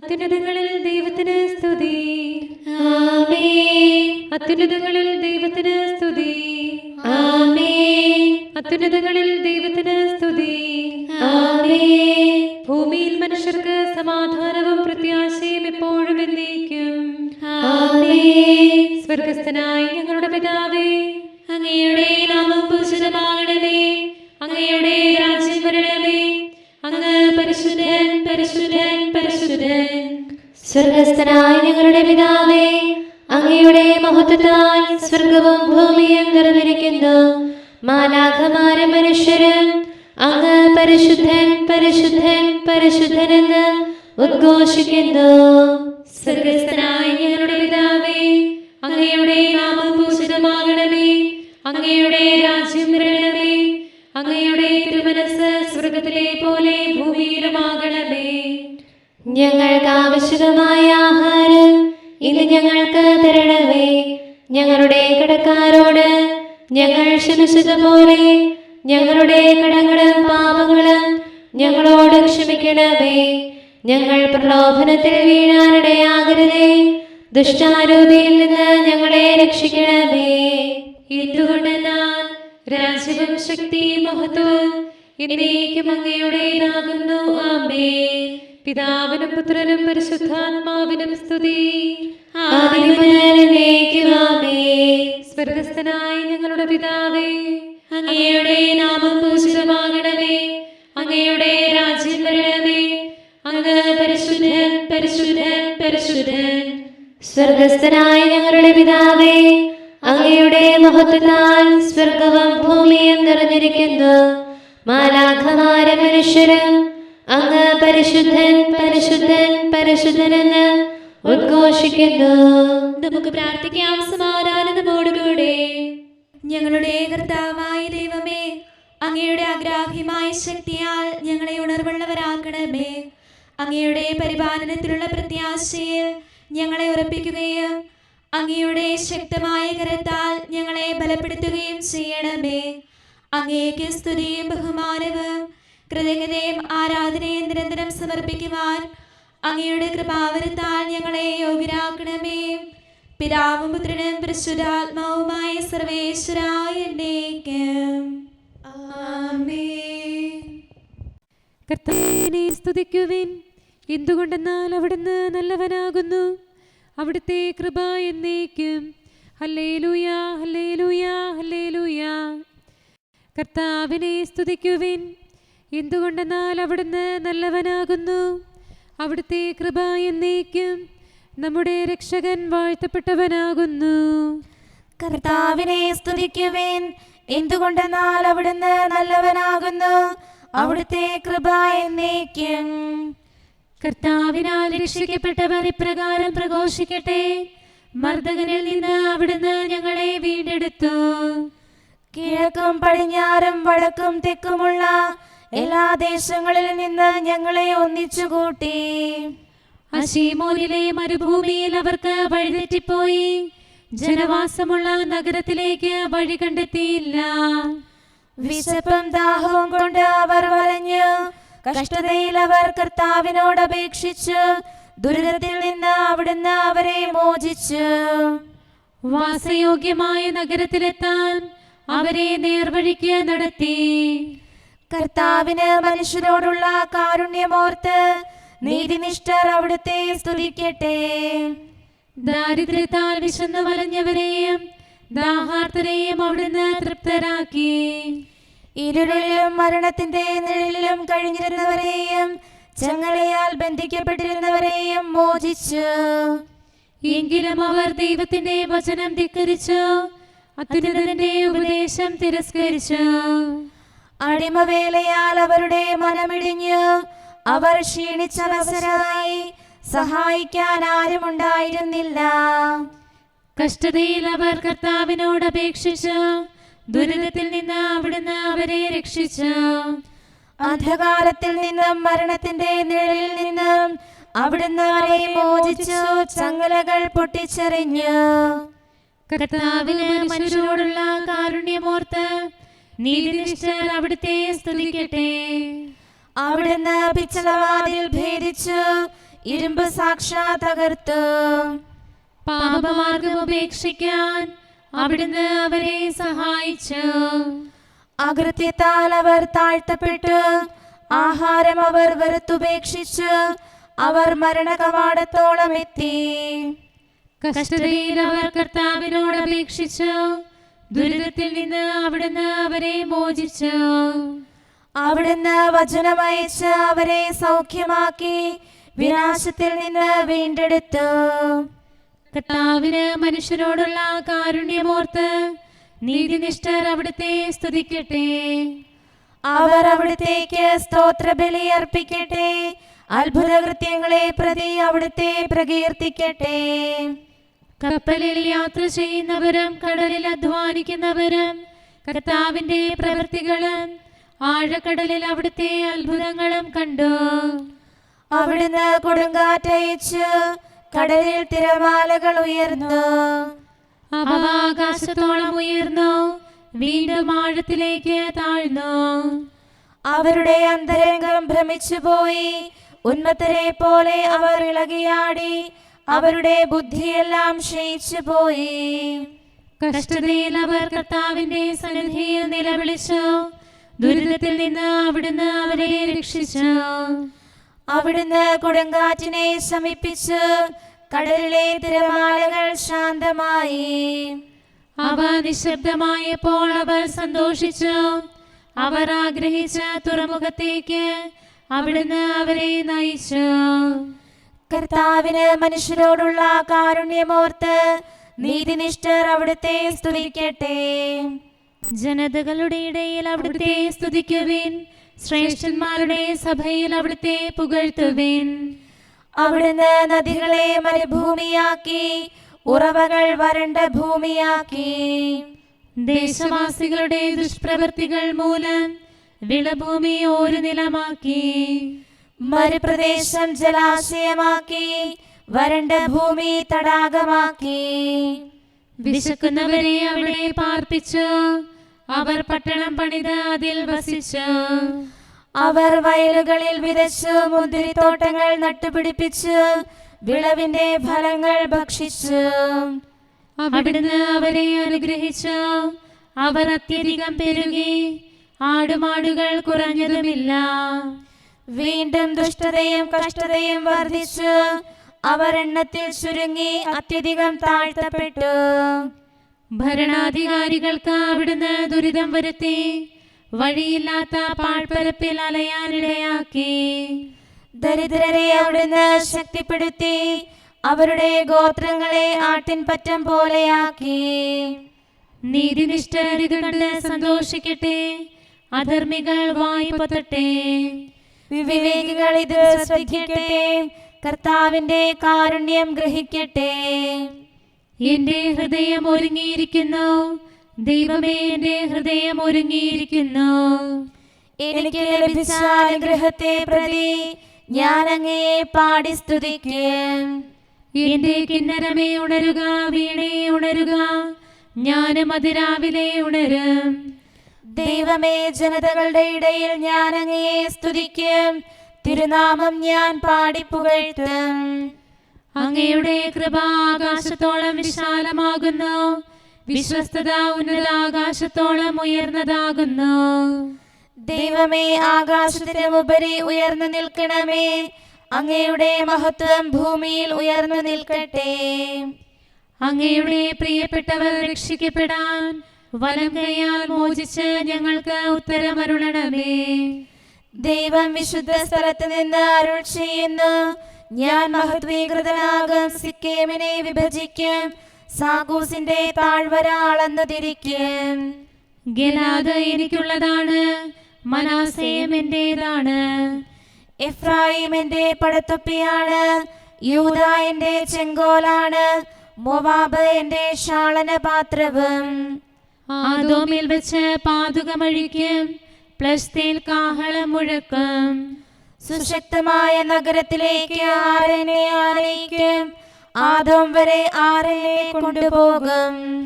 അത്യുന്നതങ്ങളിൽ ദൈവത്തിന് സ്തുതി. ആമേൻ. അത്യുന്നതങ്ങളിൽ ദൈവത്തിന് സ്തുതി. ആമേൻ. അത്യുന്നതങ്ങളിൽ ദൈവത്തിന് സ്തുതി. ആമേൻ. ഭൂമിയിൽ മനുഷ്യർക്ക് സമാധാനവും പ്രത്യാശയും എപ്പോഴും എന്നേക്കും. ആമേൻ. സ്വർഗസ്ഥനായ ഞങ്ങളുടെ പിതാവേ, അങ്ങയുടെ നാമം പൂജിതമാകണമേ. അങ്ങയുടെ രാജ്യം വരണമേ. അങ്ങ് പരിശുദ്ധൻ, പരിശുദ്ധൻ, പരിശുദ്ധൻ. സ്വർഗസ്ഥനായ ഞങ്ങളുടെ പിതാവേ, അങ്ങയുടെ മഹത്വത്താൽ സ്വർഗവും ഭൂമിയും നിറഞ്ഞിരിക്കുന്നു. മാലാഖമാരും മനുഷ്യരും അങ്ങ് പരിശുദ്ധൻ, പരിശുദ്ധൻ, പരിശുദ്ധനെന്ന് ഉദ്ഘോഷിക്കുന്നു. സ്വർഗസ്ഥനായ ഞങ്ങളുടെ പിതാവേ, അങ്ങയുടെ നാമം പൂജിതമാകണമേ. അങ്ങയുടെ രാജ്യം വരണമേ. അങ്ങയുടെ തിരുമനസ്സ് സ്വർഗത്തിലെ പോലെ ഭൂമിയിലുമാകണമേ. ഞങ്ങൾക്ക് ആവശ്യമായ ആഹാരം ഇന്ന് ഞങ്ങൾക്ക് തരണമേ. ഞങ്ങളുടെ കടക്കാരോട് ഞങ്ങൾ ക്ഷമിച്ചതുപോലെ ഞങ്ങളുടെ കടങ്ങളും പാപങ്ങളും ഞങ്ങളോട് ക്ഷമിക്കണമേ. ഞങ്ങൾ പ്രലോഭനത്തിൽ വീഴാനിടയാകരുതേ. ദുഷ്ടാരൂപിയിൽ നിന്ന് ഞങ്ങളെ രക്ഷിക്കണമേ. എന്തുകൊണ്ടെന്നാൽ രാജ്യവും ശക്തിയും മഹത്വവും എന്നേക്കും അങ്ങയുടേതാകുന്നു. ആമേൻ. പിതാവിനും പുത്രനും പരിശുദ്ധാത്മാവിനും സ്തുതി. ആദിയും മുതൽ എന്നേക്കും ആമേൻ. സ്വർഗസ്ഥനായ ഞങ്ങളുടെ പിതാവേ, അങ്ങയുടെ നാമം പൂജിതമാകണമേ. അങ്ങയുടെ രാജ്യം വരണമേ. അങ്ങ് പരിശുദ്ധൻ, പരിശുദ്ധൻ, പരിശുദ്ധൻ. സ്വർഗസ്ഥനായ ഞങ്ങളുടെ പിതാവേ, അങ്ങയുടെ മഹത്വത്താൽ സ്വർഗവും ഭൂമിയും നിറഞ്ഞിരിക്കുന്നു. മാലാഖമാരും മനുഷ്യരും അങ്ങ് പരിശുദ്ധൻ, പരിശുദ്ധൻ, പരിശുദ്ധനെന്ന് ഉദ്ഘോഷിക്കുന്നു. നമുക്ക് പ്രാർത്ഥിക്കാം സമാധാനത്തോടുകൂടെ. ഞങ്ങളുടെ കർത്താവായ ദൈവമേ, അങ്ങയുടെ അഗ്രാഹ്യമായ ശക്തിയാൽ ഞങ്ങളെ ഉണർവുള്ളവരാക്കണമേ. അങ്ങയുടെ പരിപാലനത്തിലുള്ള പ്രത്യാശയിൽ ഞങ്ങളെ ഉറപ്പിക്കുകയും അങ്ങയുടെ ശക്തമായ കരത്താൽ ഞങ്ങളെ ബലപ്പെടുത്തുകയും ചെയ്യണമേ. അങ്ങേക്ക് സ്തുതിയും ബഹുമാനവും കൃതജ്ഞതയും ആരാധനയും നിരന്തരം സമർപ്പിക്കുവാൻ അങ്ങയുടെ കൃപാവരത്താൽ ഞങ്ങളെ യോഗ്യരാക്കണമേ. പിതാവും പുത്രനും പരിശുദ്ധാത്മാവുമായ സർവേശ്വരായ എന്നേക്കും. ആമേൻ. കർത്താവിനെ സ്തുതിക്കുവിൻ. എന്തുകൊണ്ടെന്നാൽ അവിടുന്ന് നല്ലവനാകുന്നു. അവിടുത്തെ കൃപ എന്നേക്കും. Hallelujah, hallelujah, hallelujah. കർത്താവിനെ സ്തുതിക്കുവിൻ. എന്തുകൊണ്ടെന്നാൽ അവിടുന്ന് നല്ലവനാകുന്നു. അവിടുത്തെ കൃപ എന്നേക്കും. നമ്മുടെ രക്ഷകൻ വാഴ്ത്തപ്പെട്ടവനാകുന്നു. കർത്താവിനെ സ്തുതിക്കുവിൻ. എന്തുകൊണ്ടെന്നാൽ അവിടുന്ന് നല്ലവനാകുന്നു. അവിടുത്തെ കൃപ എന്നേക്കും. കർത്താവിനാൽ രക്ഷിക്കപ്പെട്ടവർ ഇപ്രകാരം പ്രഘോഷിക്കട്ടെ. മർദ്ദകനിൽ നിന്ന് അവിടുന്ന് ഞങ്ങളെ വീണ്ടെടുത്തു. കിഴക്കും പടിഞ്ഞാറും വടക്കും തെക്കുമുള്ള എല്ലാ ദേശങ്ങളിൽ നിന്ന് ഞങ്ങളെ ഒന്നിച്ചുകൂട്ടി. അശീമോനിലെ മരുഭൂമിയിൽ അവർക്ക് വഴിതെറ്റിപ്പോയി. ജനവാസമുള്ള നഗരത്തിലേക്ക് വഴി കണ്ടെത്തിയില്ല. വിശപ്പും ദാഹവും കൊണ്ട് അവർ വലഞ്ഞു. കഷ്ടതയിൽ അവർ കർത്താവിനോട് അപേക്ഷിച്ചു. ദുരിതത്തിൽ നിന്ന് അവിടുന്ന് അവരെ മോചിച്ചു. വാസയോഗ്യമായ നഗരത്തിലെത്താൻ അവരെ നേർവഴിക്ക് നടത്തി. കർത്താവിന് മനുഷ്യരോടുള്ള കാരുണ്യമോർത്ത് നീതിനിഷ്ഠർ അവിടുത്തെ സ്തുതിക്കട്ടെ. ദാരിദ്ര്യത്താൽ വിശന്നു വലഞ്ഞവരെയും ദാഹാർത്തരെയും അവിടുന്ന് തൃപ്തരാക്കി. ഇരുളിലും മരണത്തിന്റെ നിഴലിലും കഴിഞ്ഞിരുന്നവരെയും ചങ്ങലയാൽ ബന്ധിക്കപ്പെട്ടിരുന്നവരെയും മോചിച്ചു. എങ്കിലും അവർ ദൈവത്തിന്റെ വചനം ധിക്കരിച്ചു. അത്യുന്നതന്റെ ഉപദേശം തിരസ്കരിച്ചു. അടിമവേലയാൽ അവരുടെ മനമിടിഞ്ഞു. അവർ ക്ഷീണിച്ചവസരായി. സഹായിക്കാൻ ആരുമുണ്ടായിരുന്നില്ല. കഷ്ടതയിൽ അവർ കർത്താവിനോട് അപേക്ഷിച്ചു. ദുരിതത്തിൽ നിന്ന് അവിടുന്ന് അവരെ രക്ഷിച്ചു. അന്ധകാരത്തിൽ നിന്നും മരണത്തിന്റെ നിഴലിൽ നിന്നും അവിടുന്ന് അവരെ മോചിച്ചു. ചങ്ങലകൾ പൊട്ടിച്ചെറിഞ്ഞു. കർത്താവിന് മനുഷ്യരോടുള്ള കാരുണ്യമോർത്ത് നീതിനിഷ്ഠർ അവിടുത്തെ സ്തുതിക്കട്ടെ. അവിടുന്ന് പിച്ചളവാതിൽ ഭേദിച്ചു. ഇരുമ്പ് സാക്ഷാൽ തകർത്തു. പാപമാർഗം ഉപേക്ഷിക്കാൻ അവിടുന്ന് അവരെ സഹായിച്ചു. അകൃത്യത്താൽ അവർ താഴ്ത്തപ്പെട്ടു. ആഹാരം അവർ വെറുത്തുപേക്ഷിച്ചു. അവർ മരണ കവാടത്തോളം എത്തി. കഷ്ടതയിൽ അവർ കർത്താവിനോട് അപേക്ഷിച്ചു. ദുരിതത്തിൽ നിന്ന് അവിടുന്ന് അവരെ മോചിച്ചു. അവിടുന്ന് വചനമയച്ച് അവരെ സൗഖ്യമാക്കി വിനാശത്തിൽ നിന്ന് വീണ്ടെടുത്തു. കർത്താവിന് മനുഷ്യരോടുള്ള കാരുണ്യമോർത്ത് നീതിനിഷ്ഠർ അവിടുത്തെ സ്തുതിക്കട്ടെ. അവർ അവിടുത്തേക്ക് സ്തോത്രബലി അർപ്പിക്കട്ടെ. അത്ഭുതകൃത്യങ്ങളെ പ്രതി അവിടുത്തെ പ്രകീർത്തിക്കട്ടെ. കപ്പലിൽ യാത്ര ചെയ്യുന്നവരും കടലിൽ അധ്വാനിക്കുന്നവരും കർത്താവിന്റെ പ്രവൃത്തികളും ആഴക്കടലിൽ അവിടുത്തെ അത്ഭുതങ്ങളും കണ്ടു. അവിടുന്ന് കൊടുങ്കാറ്റയച്ചു. കടലിൽ തിരമാലകൾ ഉയർന്നു. അവ ആകാശത്തോളം ഉയർന്നു, വീണ്ടും ആഴത്തിലേക്ക് താഴ്ന്നു. അവരുടെ അന്തരംഗം ഭ്രമിച്ചുപോയി. ഉന്മത്തരെ പോലെ അവർ ഇളകിയാടി. അവരുടെ ബുദ്ധിയെല്ലാം ക്ഷയിച്ചു പോയി. കഷ്ടതയിൽ അവർ കർത്താവിന്റെ സന്നിധിയിൽ നിലവിളിച്ചു. ദുരിതത്തിൽ നിന്ന് അവിടുന്ന് അവരെ രക്ഷിച്ചു. അവിടുന്ന് കൊടുങ്കാറ്റിനെ ശമിപ്പിച്ചു. കടലിലെ തിരമാലകൾ ശാന്തമായി. അവ നിശബ്ദമായപ്പോൾ അവർ സന്തോഷിച്ചു. അവർ ആഗ്രഹിച്ച തുറമുഖത്തേക്ക് അവിടുന്ന് അവരെ നയിച്ചു. കർത്താവിന് മനുഷ്യരോടുള്ള കാരുണ്യമോർത്ത് നീതിനിഷ്ഠർ അവിടുത്തെ സ്തുതിക്കട്ടെ. ജനതകളുടെ ഇടയിൽ അവിടുത്തെ സ്തുതിക്കുവിൻ. ശ്രേഷ്ഠന്മാരുടെ സഭയിൽ അവിടുത്തെ പുകഴ്ത്തുവിൻ. അവിടുന്ന് നദികളെ മരുഭൂമിയാക്കി, ഉറവകൾ വരണ്ട ഭൂമിയാക്കി. ദേശവാസികളുടെ ദുഷ്പ്രവൃത്തികൾ മൂലം വിളഭൂമി ഒരു നിലമാക്കി. മരുപ്രദേശം ജലാശയമാക്കി, വരണ്ട ഭൂമി തടാകമാക്കി. വിശക്കുന്നവരെ അവിടെ പാർപ്പിച്ചു. അവർ പട്ടണം പണിത് അതിൽ വസിച്ചു. അവർ വയലുകളിൽ വിതച്ചു. മുന്തിരിത്തോട്ടങ്ങൾ നട്ടുപിടിപ്പിച്ചു. വിളവിന്റെ ഫലങ്ങൾ ഭക്ഷിച്ചു. അവിടുന്ന് അവരെ അനുഗ്രഹിച്ചു. അവർ അത്യധികം പെരുകി. ആടുമാടുകൾ കുറഞ്ഞതുമില്ല. വീണ്ടും ദുഷ്ടതയും കഷ്ടതയും വർദ്ധിച്ചു. അവർ എണ്ണത്തിൽ ചുരുങ്ങി അത്യധികം താഴ്ത്തപ്പെട്ടു. ഭരണാധികാരികൾക്ക് അവിടുന്ന് ദുരിതം വരുത്തി. വഴിയില്ലാത്ത പാഴ്പരപ്പിൽ അലയാനിടയാക്കി. ദരിദ്രരെ അവിടുന്ന് ശക്തിപ്പെടുത്തി. അവരുടെ ഗോത്രങ്ങളെ ആട്ടിൻപറ്റം പോലെയാക്കി. നീതിനിഷ്ഠർ ഇത് കണ്ട് സന്തോഷിക്കട്ടെ. അധർമ്മികൾ വായ് പൊത്തട്ടെ. വിവേകികൾ ഇത് ശ്രദ്ധിക്കട്ടെ. കർത്താവിന്റെ കാരുണ്യം ഗ്രഹിക്കട്ടെ. എന്റെ ഹൃദയം ഒരുങ്ങിയിരിക്കുന്നു. ദൈവമേ, എന്റെ ഹൃദയം ഒരുങ്ങിയിരിക്കുന്നു. എനിക്ക് ലഭിച്ച അനുഗ്രഹത്തെ പ്രതി ഞാൻ അങ്ങയെ പാടി സ്തുതിക്കും. എന്റെ കിന്നരമേ ഉണരുക, വീണേ ഉണരുക. ഞാനും അതിരാവിലെ ഉണരും. ദൈവമേ, ജനതകളുടെ ഇടയിൽ ഞാൻ അങ്ങയെ സ്തുതിക്കും. തിരുനാമം ഞാൻ പാടി പുകഴ്ത്തും. അങ്ങയുടെ കൃപ ആകാശത്തോളം വിശാലമാകുന്നു. വിശ്വസ്തത ഉന്നതാകാശത്തോളം ഉയർന്നതാകുന്നു. ദൈവമേ, ആകാശത്തിനുപരി ഉയർന്നു നിൽക്കണമേ. അങ്ങയുടെ മഹത്വം ഭൂമിയിൽ ഉയർന്നു നിൽക്കട്ടെ. അങ്ങയുടെ പ്രിയപ്പെട്ടവർ രക്ഷിക്കപ്പെടാൻ വലം കൈയാൽ മോചിച്ച് ഞങ്ങൾക്ക് ഉത്തരമരുളണമേ. ദൈവം വിശുദ്ധ സ്ഥലത്ത് നിന്ന് അരുൾ ചെയ്യുന്നു. ഞാൻ മഹത്വീകൃതനാകും സിക്കേമിനെ വിഭജിക്കും. സാഗൂസിന്റെ താഴ്വര അളന്നു തിരിക്കും. ഗിലാദ് എനിക്കുള്ളതാണ്, മനാസേയും എന്റേതാണ്. എഫ്രായിം എന്റെ പടത്തൊപ്പിയാണ്. യൂദ എന്റെ ചെങ്കോലാണ്. മോവാബ് എന്റെ ക്ഷാളനപാത്രവും. ആദോമിൽ വെച്ച് പാതുകമഴിക്കും. പ്ലസ്തീൻ കാഹളം മുഴക്കും. സുശക്തമായ നഗരത്തിലേക്ക് ആരനെ ആനയിക്കും. ആദോം വരെ ആരനെ കൊണ്ടുപോകും.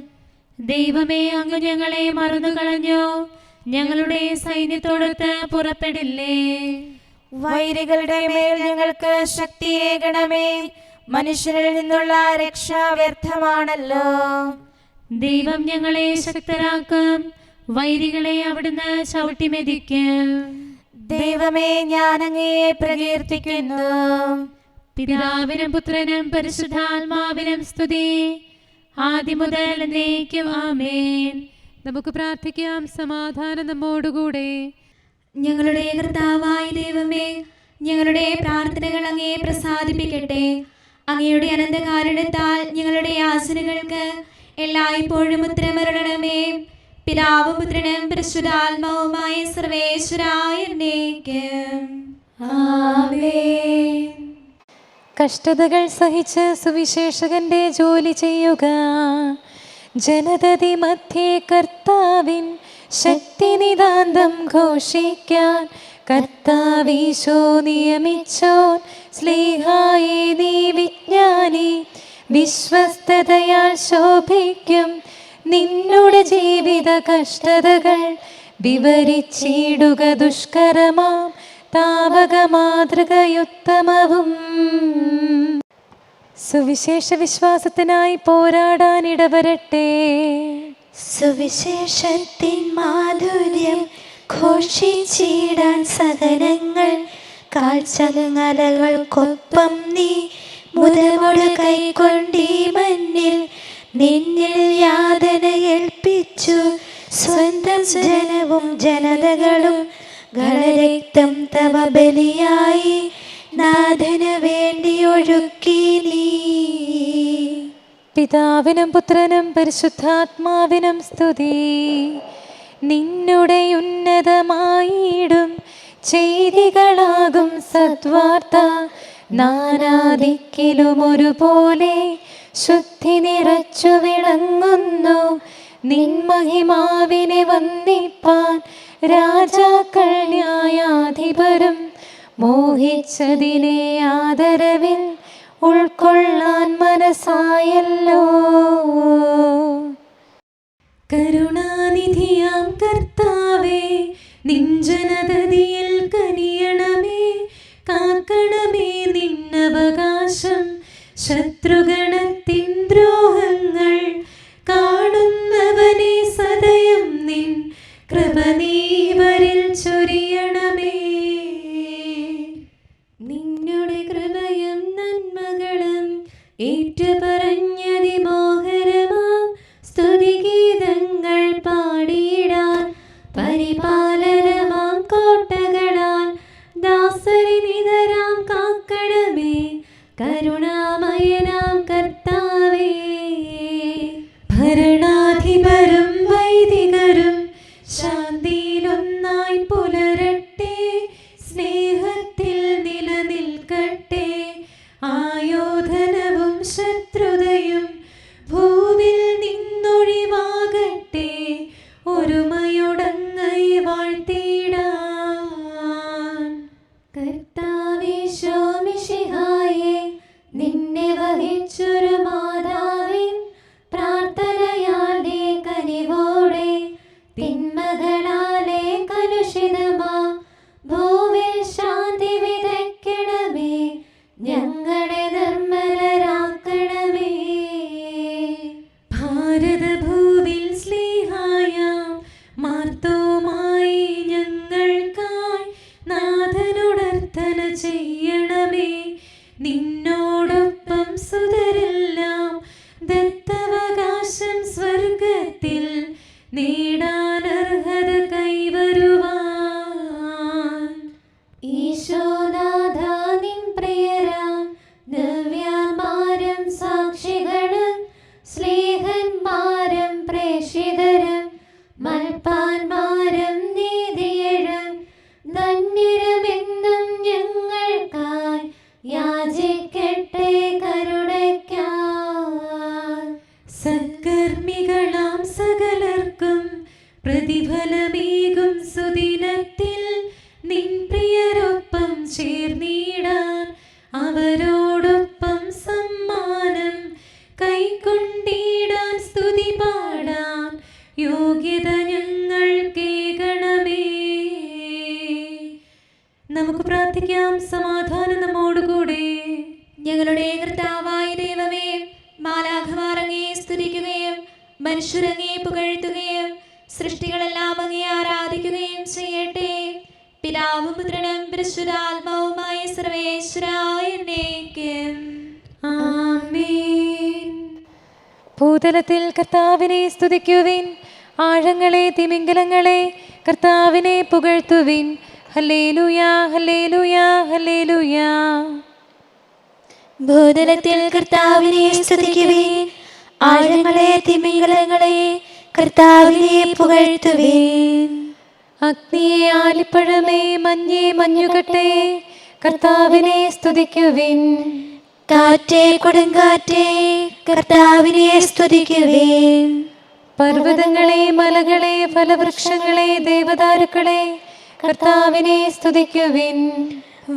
ദൈവമേ, അങ്ങ് ഞങ്ങളെ മറന്നുകളഞ്ഞു. ഞങ്ങളുടെ സൈന്യത്തോടൊത്ത് പുറപ്പെടില്ലേ. വൈരികളുടെ മേൽ ഞങ്ങൾക്ക് ശക്തിയേകണമേ. മനുഷ്യരിൽ നിന്നുള്ള രക്ഷ വ്യർത്ഥമാണല്ലോ. ദൈവം ഞങ്ങളെ ശക്തരാക്കും, വൈരികളെ അവിടുന്ന് ചവിട്ടിമെതിക്കും. ദൈവമേ, ഞാൻ അങ്ങയെ പ്രകീർത്തിക്കുന്നു. പിതാവിനും പുത്രനും പരിശുദ്ധാത്മാവിനും സ്തുതി, ആദ്യം മുതൽ എന്നേക്കും ആമേൻ. നമുക്ക് പ്രാർത്ഥിക്കാം. സമാധാനം നമ്മോടുകൂടെ. ഞങ്ങളുടെ കർത്താവായ ദൈവമേ, ഞങ്ങളുടെ പ്രാർത്ഥനകൾ അങ്ങയെ പ്രസാദിപ്പിക്കട്ടെ. അങ്ങയുടെ അനന്തകാരുണ്യത്താൽ ഞങ്ങളുടെ യാചനകൾക്ക് എല്ലായ്പ്പോഴും ഉത്തരമരുളണമേ. പിതാവും പുത്രനും പരിശുദ്ധാത്മാവുമായ സർവേശ്വരായ എന്നേക്കും ആമേൻ. കഷ്ടതകൾ സഹിച്ച് സുവിശേഷകന്റെ ജോലി ചെയ്യുക. ജനതതി മധ്യേ കർത്താവിൻ ശക്തി നിതാന്തം ഘോഷിക്കാൻ കർത്താവീശോ നിയമിച്ചോൻ സ്ലീഹായേ നീ വിജ്ഞാനി. വിശ്വസ്തതയാൽ ശോഭിക്കും നിന്നുടെ ജീവിത കഷ്ടതകൾ വിവരിച്ചിടുക ദുഷ്കരമാം താവക മാതൃകയുത്തമവും. സുവിശേഷ വിശ്വാസത്തിനായി പോരാടാൻ ഇടവരട്ടെ. സുവിശേഷത്തിൻ മാധുര്യം ഘോഷിച്ചിടാൻ സഹനങ്ങൾ കാഴ്ചങ്ങലകൾക്കൊപ്പം നീ മുതമൊട് കൈക്കൊണ്ടീ മണ്ണിൽ നിന്നിൽ യാതന ഏൽപ്പിച്ചു സ്വന്തം ജനവും ജനതകളും ഗണരക്തം തവ ബലിയായി നാഥന് വേണ്ടി ഒഴുക്കി നീ. പിതാവിനും പുത്രനും പരിശുദ്ധാത്മാവിനും സ്തുതി. നിന്നുടെ ഉന്നതമായിടും ചെയ്തികളാകും സദ്വാർത്ത നാനാദിക്കിലും ഒരുപോലെ ശുദ്ധി നിറച്ചു വിളങ്ങുന്നു. നിൻ മഹിമാവിനെ വന്ദിപ്പാൻ രാജാക്കൾ ന്യായാധിപരും മോഹിച്ചതിനെ ആദരവിൽ ഉൾക്കൊള്ളാൻ മനസ്സായല്ലോ. കരുണാനിധിയാം കർത്താവേ, നിൻ ജനതതിയിൽ കനിയണമേ. കാക്കണമേ നിന്നവകാശം ശത്രുഗണത്തിൻ ദ്രോഹങ്ങൾ. കാണുന്നവനെ സദയം നിൻ കൃപ നീവരിൽ ചൊരിയണമേ. നിന്നുടെ കൃപയും നന്മകളും ഏറ്റുപറഞ്ഞതിമോഹരമാം സ്തുതിഗീതങ്ങൾ പാടിയിടാൻ പരിപാലനമാം കോട്ടകളാൽ ദാസരി നിതരാം കാക്കണമേ. കരുണാമയനാം കർത്താവേ, ഭരണാധിപരും വൈദികരും ശാന്തിയിലൊന്നായി പുലരട്ടെ. സ്നേഹത്തിൽ നിലനിൽക്കട്ടെ. ആയോധനവും ശത്രുതയും ഭൂവിൽ നിന്നൊഴിവാകട്ടെ. ഒരുമയോടങ്ങൈ വാഴ്ത്തിടാൻ. കർത്താവീശോ മിശിഹായേ, നിന്നെ വഹിച്ചൊരു മാതാവിൻ പ്രാർത്ഥനയാലെ കനിവോടെ തിന്മകളാലെ കലുഷിതമാ ഭൂവിൽ ശാന്തി വിതയ്ക്കണമേ. ഞങ്ങളെ നിർമ്മലരാക്കണമേ. ഭാരതഭൂവിൽ സ്ലീഹായാം മാർത്തോമായി ഞങ്ങൾക്കായി നാഥനോടർത്ഥന ചെയ്യണമേ. നിന്നോടൊപ്പം സുതരെല്ലാം ദത്തവകാശം സ്വർഗത്തിൽ നേടാനർഹത കൈവരുവാൻ. ഈശോനാഥ നിൻ പ്രിയരാം ദിവ്യന്മാരും സാക്ഷികളും സ്നേഹന്മാരും പ്രേക്ഷിതരും മൽപ്പാന്മാരും നീതിയരും ധന്യരുമെന്നും ഞങ്ങൾക്കായി യാചിക്കട്ടെ കരുണയ്ക്കാൻ. സത്കർമ്മികളാം സകലർക്കും പ്രതിഫലമേകും സുദിനത്തിൽ നിൻ പ്രിയരൊപ്പം ചേർന്നിടാൻ അവരോടൊപ്പം സമ്മാനം കൈക്കൊണ്ടിടാൻ സ്തുതി പാടാൻ യോഗ്യത ഞങ്ങൾ കേൾക്കണമേ. നമുക്ക് പ്രാർത്ഥിക്കാം. സമാധാനം നമ്മോടുകൂടെ. ഞങ്ങളുടെ കർത്താവായ ദൈവമേ, മാലാഖമാർ അങ്ങയെ സ്തുതിക്കുകയും മനുഷ്യരങ്ങയെ പുകഴ്ത്തുകയും സൃഷ്ടികളെല്ലാം അങ്ങയെ ആരാധിക്കുകയും ചെയ്യട്ടെ. പിതാവും പുത്രനും പരിശുദ്ധാത്മാവുമായ സർവേശ്വരായ എന്നേക്കും. ആമേൻ. ഭൂതലത്തിൽ കർത്താവിനെ സ്തുതിക്കുവിൻ, ആഴങ്ങളെ തിമിംഗലങ്ങളെ കർത്താവിനെ പുകഴ്ത്തുവിൻ. ഹല്ലേലൂയാ ഹല്ലേലൂയാ ഹല്ലേലൂയാ. ഭൂതലത്തിൽ കർത്താവിനെ സ്തുതിക്കുവിൻ, ആഴങ്ങളെ തിമിംഗലങ്ങളെ കർത്താവിനെ പുകഴ്ത്തുവിൻ. അഗ്നിയെ ആലിപ്പഴമേ മഞ്ഞേ മഞ്ഞുകട്ടെ കർത്താവിനെ സ്തുതിക്കുവിൻ. കാറ്റേ കൊടുങ്കാറ്റേ കർത്താവിനെ സ്തുതിക്കുവിൻ. പർവ്വതങ്ങളെ മലകളെ ഫലവൃക്ഷങ്ങളെ ദേവദാരുക്കളെ കർത്താവിനെ സ്തുതിക്കുവിൻ.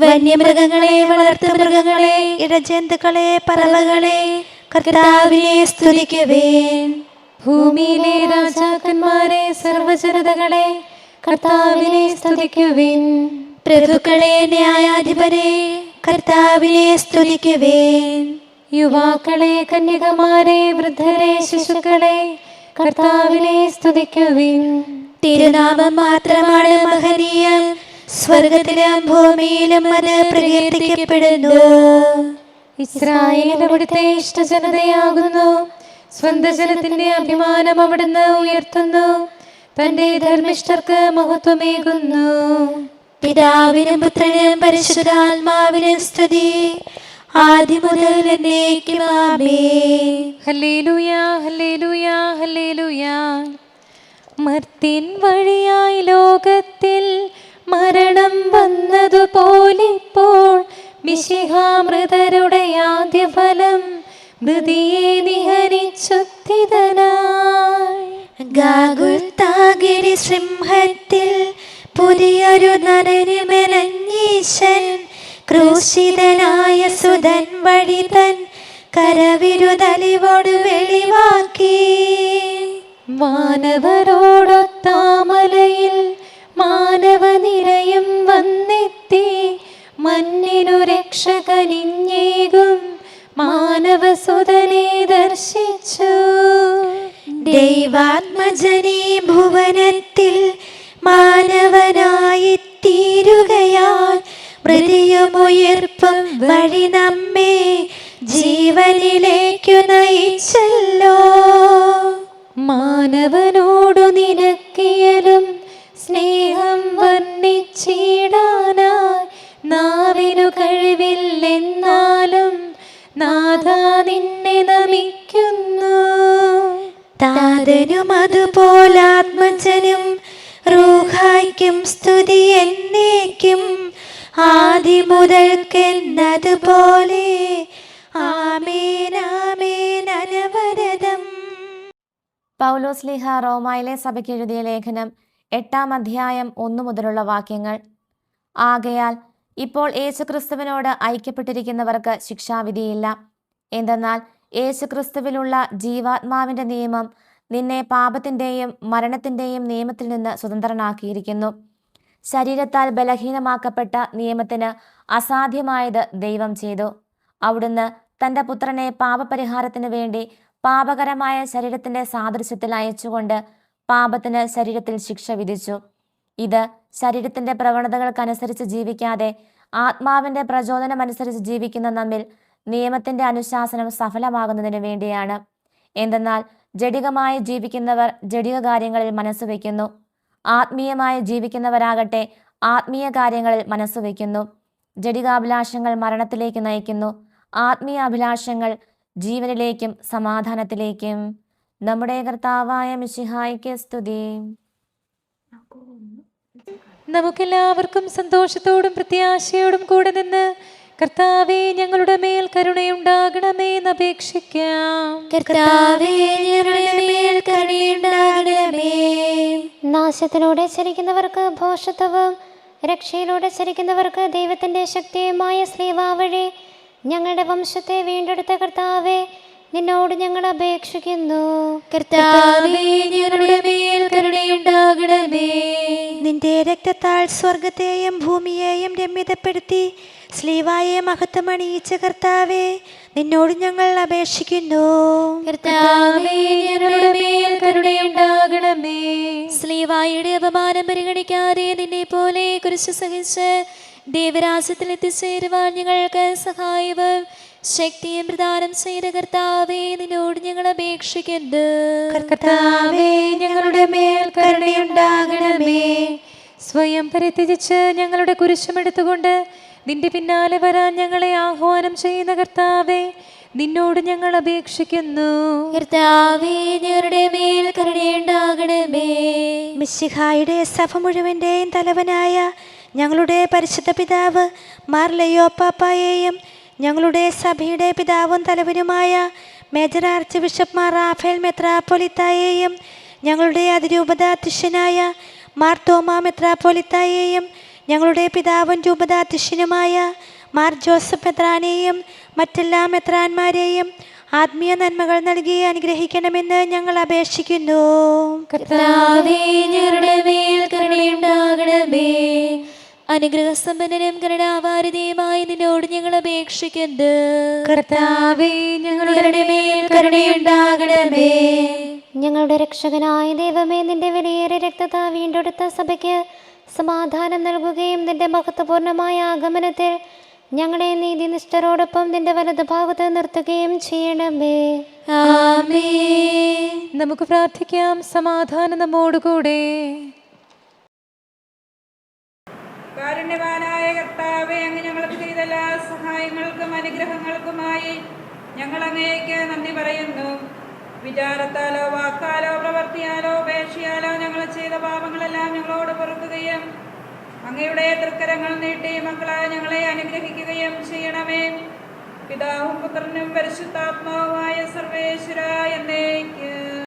വന്യമൃഗങ്ങളെ വളർത്തുമൃഗങ്ങളെ ഇഴജന്തുക്കളെ പറവകളെ കർത്താവിനെ സ്തുതിക്കുവിൻ. ഭൂമിയിലെ രാജാക്കന്മാരെ സർവ്വജനതകളെ കർത്താവിനെ സ്തുതിക്കുവിൻ. പ്രഭുക്കളെ ന്യായാധിപരെ കർത്താവിനെ സ്തുതിക്കുവിൻ. യുവാക്കളെ കന്യകമാരെ വൃദ്ധരെ ശിശുക്കളെ കർത്താവിനെ സ്തുതിക്കുവിൻ. തിരുനാമം മാത്രമാണ് മഹനീയം, സ്വർഗത്തിലും ഭൂമിയിലും അത് പ്രകീർത്തിക്കപ്പെടുന്നു. ഇസ്രായേൽ അവിടുത്തെ ഇഷ്ടജനതയാകുന്നു, സ്വന്തം ജനത്തിന്റെ അഭിമാനം അവിടുന്ന് ഉയർത്തുന്നു, തന്റെ ധർമ്മിഷ്ഠർക്ക് മഹത്വമേകുന്നു. പിതാവിനും പുത്രനും പരിശുദ്ധാത്മാവിനും സ്തുതി, ആദ്യം മുതൽ എന്നേക്കും ആമേൻ. ഹല്ലേലൂയാ ഹല്ലേലൂയാ ഹല്ലേലൂയാ. മർത്തിൻ വഴിയായി ലോകത്തിൽ മരണം വന്നതുപോലിപ്പോൾ മിശിഹാമൃതരുടെ ആദ്യഫലം മൃതിയെ നിഹനിച്ചുത്തിതനായി. ഗാഗുൽത്താഗിരി സിംഹത്തിൽ പുതിയൊരു നരന് മെനഞ്ഞീശൻ, ക്രൂശിതനായ സുതൻ വഴി തൻ കരവിരുതലിവോട് വെളിവാക്കി. മാനവരോടൊത്താമലയിൽ മാനവനിരയും വന്നെത്തി, മണ്ണിനു രക്ഷകനിഞ്ഞേകും മാനവസുതനെ ദർശിച്ചു. ദൈവാത്മജനീ ഭുവനത്തിൽ മാനവനായി തീരുകയാൽ മൃതിയുമുയർപ്പും വഴി നമ്മെ ജീവനിലേക്കു നയിച്ചല്ലോ. മാനവനോടു നിനക്കിയലും സ്നേഹം വർണ്ണിച്ചിടാനായി നാവിനു കഴിവില്ലെന്നാലും നാഥാ നിന്നെ നമിക്കുന്നു. താതനും അതുപോലാത്മജനും റൂഹായ്ക്കും സ്തുതി എന്നേക്കും, ആദി മുതൽക്കെന്നതുപോലെ ആമേൻ ആമേൻ അനവരതം. പൗലോസ്ലീഹ റോമായിലെ സഭയ്ക്ക് എഴുതിയ ലേഖനം 8-ാം അധ്യായം 1 മുതലുള്ള വാക്യങ്ങൾ. ആകയാൽ ഇപ്പോൾ യേശുക്രിസ്തുവിനോട് ഐക്യപ്പെട്ടിരിക്കുന്നവർക്ക് ശിക്ഷാവിധിയില്ല. എന്തെന്നാൽ യേശുക്രിസ്തുവിലുള്ള ജീവാത്മാവിന്റെ നിയമം നിന്നെ പാപത്തിന്റെയും മരണത്തിന്റെയും നിയമത്തിൽ നിന്ന് സ്വതന്ത്രനാക്കിയിരിക്കുന്നു. ശരീരത്താൽ ബലഹീനമാക്കപ്പെട്ട നിയമത്തിന് അസാധ്യമായത് ദൈവം ചെയ്തു. അവിടുന്ന് തന്റെ പുത്രനെ പാപപരിഹാരത്തിനു വേണ്ടി പാപകരമായ ശരീരത്തിന്റെ സാദൃശ്യത്തിൽ അയച്ചുകൊണ്ട് പാപത്തിന് ശരീരത്തിൽ ശിക്ഷ വിധിച്ചു. ഇത് ശരീരത്തിന്റെ പ്രവണതകൾക്കനുസരിച്ച് ജീവിക്കാതെ ആത്മാവിന്റെ പ്രചോദനമനുസരിച്ച് ജീവിക്കുന്ന നമ്മിൽ നിയമത്തിന്റെ അനുശാസനം സഫലമാകുന്നതിന് വേണ്ടിയാണ്. എന്തെന്നാൽ ജഡികമായി ജീവിക്കുന്നവർ ജഡിക കാര്യങ്ങളിൽ മനസ്സുവെക്കുന്നു, ആത്മീയമായി ജീവിക്കുന്നവരാകട്ടെ ആത്മീയ കാര്യങ്ങളിൽ മനസ്സുവെക്കുന്നു. ജഡികാഭിലാഷങ്ങൾ മരണത്തിലേക്ക് നയിക്കുന്നു, ആത്മീയ അഭിലാഷങ്ങൾ ജീവനിലേക്കും സമാധാനത്തിലേക്കും. നമ്മുടെ കർത്താവായ മിശിഹായ്ക്ക് സ്തുതി. നമുക്കെല്ലാവർക്കും സന്തോഷത്തോടും പ്രത്യാശയോടും കൂടെ നിന്ന് കർത്താവേ ഞങ്ങളുടെ മേൽ കരുണയുണ്ടാകണമേ എന്ന് അപേക്ഷിക്കാം. കർത്താവേ ഞങ്ങളുടെ മേൽ കരുണയുണ്ടാകണമേ. നാശത്തിലൂടെ ചരിക്കുന്നവർക്ക് ഭോഷത്വവും രക്ഷയിലൂടെ ചരിക്കുന്നവർക്ക് ദൈവത്തിന്റെ ശക്തിയുമായ സ്ലീവാ വഴി ഞങ്ങളുടെ വംശത്തെ വീണ്ടെടുത്ത കർത്താവേ, നിന്നോട് ഞങ്ങൾ അപേക്ഷിക്കുന്നു. കർത്താവേ ഞങ്ങളുടെ മേൽ കരുണയുണ്ടാകണമേ. നിന്റെ രക്തത്താൽ സ്വർഗത്തെയും ഭൂമിയെയും രമ്യതപ്പെടുത്തി സ്ലീവായെ മഹത്വം അണിയിച്ച കർത്താവേ, നിന്നോട് ഞങ്ങൾ അപേക്ഷിക്കുന്നു. കർത്താവേ, ഞങ്ങളുടെ മേൽ കരുണയുണ്ടാകണമേ. സ്ലീവായുടെ അപമാനം പരിഗണിക്കാതെ നിന്നെ പോലെ കുരിശ് സഹിച്ച് ദേവരാജ്യത്തിൽ എത്തിച്ചേരുവാൻ ഞങ്ങൾക്ക് സഹായവും ശക്തിയും പ്രദാനം ചെയ്ത കർത്താവേ, നിന്നോട് ഞങ്ങൾ അപേക്ഷിക്കുന്നു. കർത്താവേ, ഞങ്ങളുടെ മേൽ കരുണയുണ്ടാകണമേ. സ്വയം പരിത്യജിച്ച് ഞങ്ങളുടെ കുരിശുമെടുത്തുകൊണ്ട് നിന്റെ പിന്നാലെ വരാൻ ഞങ്ങളെ ആഹ്വാനം ചെയ്യുന്ന കർത്താവേ, നിന്നോട് ഞങ്ങൾ അപേക്ഷിക്കുന്നു. കർത്താവേ, ഞങ്ങളുടെ മേൽ കരുണയുണ്ടാകണമേ. മിശിഹായുടെ സഭ മുഴുവൻ്റെയും തലവനായ ഞങ്ങളുടെ പരിശുദ്ധ പിതാവ് മാർ ലയോ പാപ്പായെയും ഞങ്ങളുടെ സഭയുടെ പിതാവും തലവനുമായ major archbishop Mar Raphael മെത്രാപ്പൊലിത്തായെയും ഞങ്ങളുടെ അതിരൂപതാധ്യക്ഷനായ മാർ തോമാ മെത്രാപ്പൊലിത്തായെയും ഞങ്ങളുടെ പിതാവും രൂപതാധ്യക്ഷനുമായ മാർ ജോസഫ് മെത്രാനെയും മറ്റെല്ലാ മെത്രാന്മാരെയും ആത്മീയ നന്മകൾ നൽകി അനുഗ്രഹിക്കണമെന്ന് ഞങ്ങൾ അപേക്ഷിക്കുന്നു. കർത്താവേ, ഞങ്ങളുടെ മേൽ കരുണയുണ്ടാകണമേ. അനുഗ്രഹസമ്പന്നനും കരുണാവാരിതയുമായി നിന്നോട് ഞങ്ങൾ അപേക്ഷിക്കുന്നു. കർത്താവേ, ഞങ്ങളുടെ മേൽ കരുണയുണ്ടാകണമേ. ഞങ്ങളുടെ രക്ഷകനായ ദൈവമേ, നിന്റെ വിലയേറിയ രക്തത വീണ്ടെടുത്ത സഭയ്ക്ക് സമാധാനം നൽകുകയും നിന്റെ മഹത്വപൂർണമായ ആഗമനത്തിൽ ഞങ്ങളെ നീതിനിഷ്ഠരോടൊപ്പം നിന്റെ വലതുഭാഗത്ത് നിർത്തുകയും ചെയ്യണമേ. ആമേൻ. നമുക്ക് പ്രാർത്ഥിക്കാം. സമാധാനം നമ്മോടുകൂടെ. കാരുണ്യവാനായ കർത്താവേ, അങ്ങ് ഞങ്ങൾക്ക് ചെയ്ത എല്ലാ സഹായങ്ങൾക്കും അനുഗ്രഹങ്ങൾക്കുമായി ഞങ്ങൾ അങ്ങേക്ക് നന്ദി പറയുന്നു. വിചാരത്താലോ വാക്കാലോ പ്രവർത്തിയാലോ ഉപേക്ഷയാലോ ഞങ്ങൾ ചെയ്ത പാപങ്ങളെല്ലാം ഞങ്ങളോട് പൊറുക്കുകയും അങ്ങയുടെ തൃക്കരങ്ങൾ നീട്ടി മക്കളായ ഞങ്ങളെ അനുഗ്രഹിക്കുകയും ചെയ്യണമേ. പിതാവും പുത്രനും പരിശുദ്ധാത്മാവുമായ സർവേ